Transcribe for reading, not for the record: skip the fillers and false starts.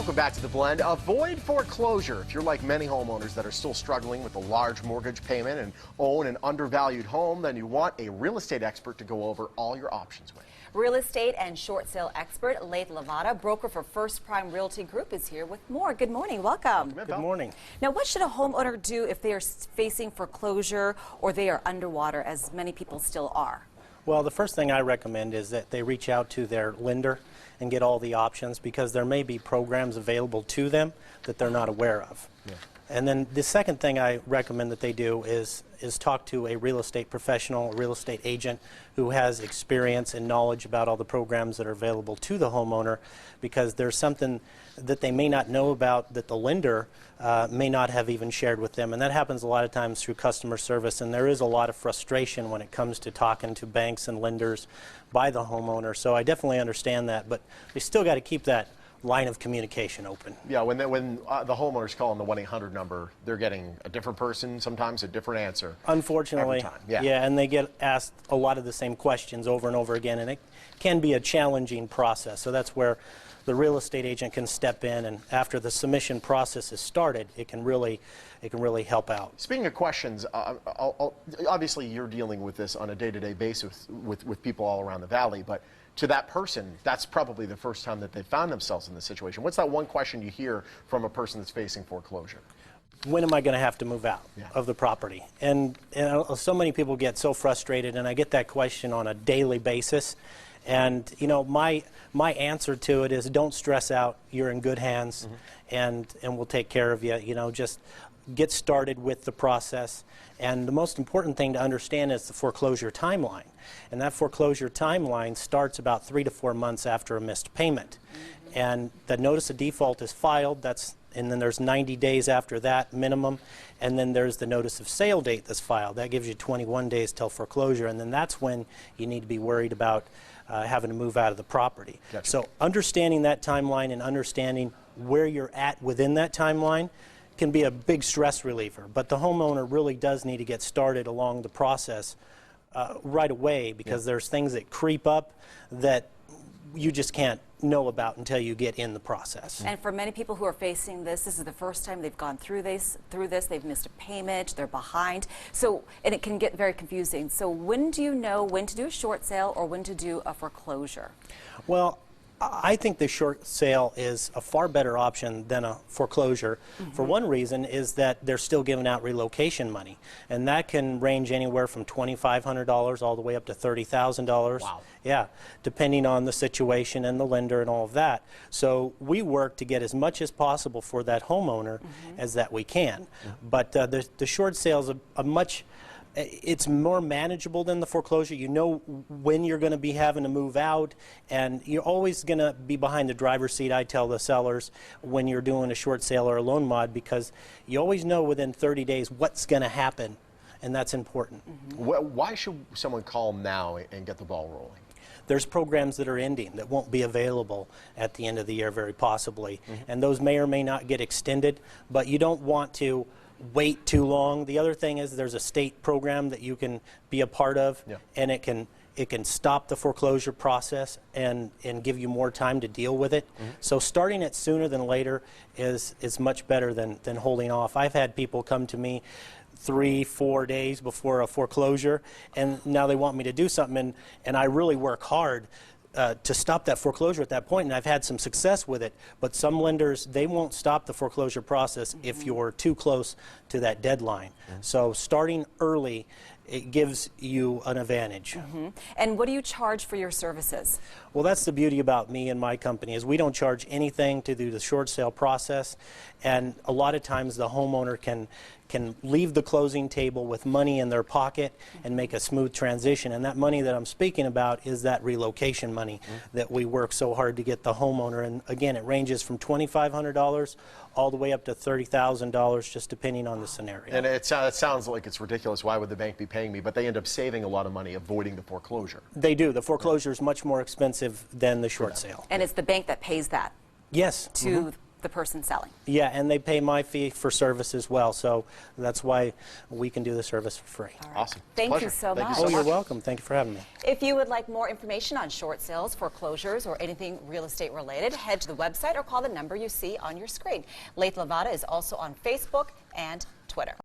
Welcome back to The Blend. Avoid foreclosure. If you're like many homeowners that are still struggling with a large mortgage payment and own an undervalued home, then you want a real estate expert to go over all your options with. Real estate and short sale expert Lathe Lavada, broker for First Prime Realty Group, is here with more. Good morning. Welcome. Good morning. Now, what should a homeowner do if they are facing foreclosure or they are underwater, as many people still are? Well, the first thing I recommend is that they reach out to their lender and get all the options, because there may be programs available to them that they're not aware of. Yeah. And then the second thing I recommend that they do is talk to a real estate professional, a real estate agent who has experience and knowledge about all the programs that are available to the homeowner, because there's something that they may not know about that the lender may not have even shared with them. And that happens a lot of times through customer service, and there is a lot of frustration when it comes to talking to banks and lenders by the homeowner. So I definitely understand that, but they still got to keep that line of communication open. Yeah, when the homeowners call on the 1-800 number, they're getting a different person, sometimes a different answer. Unfortunately, every time. Yeah. Yeah, and they get asked a lot of the same questions over and over again, and it can be a challenging process. So that's where the real estate agent can step in, and after the submission process is started, it can really help out. Speaking of questions, obviously you're dealing with this on a day-to-day basis with people all around the valley, but to that person, that's probably the first time that they found themselves in this situation. What's that one question you hear from a person that's facing foreclosure? When am I going to have to move out Yeah. of the property? And so many people get so frustrated, and I get that question on a daily basis. And you know, my answer to it is, don't stress out. You're in good hands, and we'll take care of you. You know, just get started with the process. And the most important thing to understand is the foreclosure timeline. And that foreclosure timeline starts about 3 to 4 months after a missed payment. And the notice of default is filed. And then there's 90 days after that minimum, and then there's the notice of sale date that's filed. That gives you 21 days till foreclosure, and then that's when you need to be worried about having to move out of the property. Gotcha. So understanding that timeline and understanding where you're at within that timeline can be a big stress reliever, but the homeowner really does need to get started along the process right away, because there's things that creep up that you just can't know about until you get in the process. And for many people who are facing this is the first time they've gone through this, they've missed a payment, they're behind. So, and it can get very confusing. So when do you know when to do a short sale or when to do a foreclosure? Well, I think the short sale is a far better option than a foreclosure. For one reason is that they're still giving out relocation money, and that can range anywhere from $2,500 all the way up to $30,000. Wow. Yeah, depending on the situation and the lender and all of that. So we work to get as much as possible for that homeowner as that we can. But the short sale is it's more manageable than the foreclosure. You know when you're going to be having to move out, and you're always going to be behind the driver's seat, I tell the sellers, when you're doing a short sale or a loan mod, because you always know within 30 days what's going to happen, and that's important. Why should someone call now and get the ball rolling? There's programs that are ending that won't be available at the end of the year, very possibly, and those may or may not get extended, but you don't want to wait too long. The other thing is there's a state program that you can be a part of, and it can stop the foreclosure process and give you more time to deal with it. So starting it sooner than later is much better than holding off. I've had people come to me 3-4 days before a foreclosure, and now they want me to do something, and I really work hard to stop that foreclosure at that point, and I've had some success with it. But some lenders, they won't stop the foreclosure process if you're too close to that deadline. So starting early, it gives you an advantage. And what do you charge for your services? Well, that's the beauty about me and my company, is we don't charge anything to do the short sale process, and a lot of times the homeowner can leave the closing table with money in their pocket and make a smooth transition. And that money that I'm speaking about is that relocation money that we work so hard to get the homeowner. And again, it ranges from $2,500 all the way up to $30,000, just depending on the scenario. And it sounds like it's ridiculous. Why would the bank be paying me? But they end up saving a lot of money avoiding the foreclosure. They do. The foreclosure is much more expensive than the short sale. And it's the bank that pays that? Yes. To the person selling. Yeah, and they pay my fee for service as well, so that's why we can do the service for free. All right. Awesome. Thank you Pleasure. so Thank you much. so Oh, you're much. welcome. Thank you for having me. If you would like more information on short sales, foreclosures, or anything real estate related, head to the website or call the number you see on your screen. Lathe Lavada is also on Facebook and Twitter.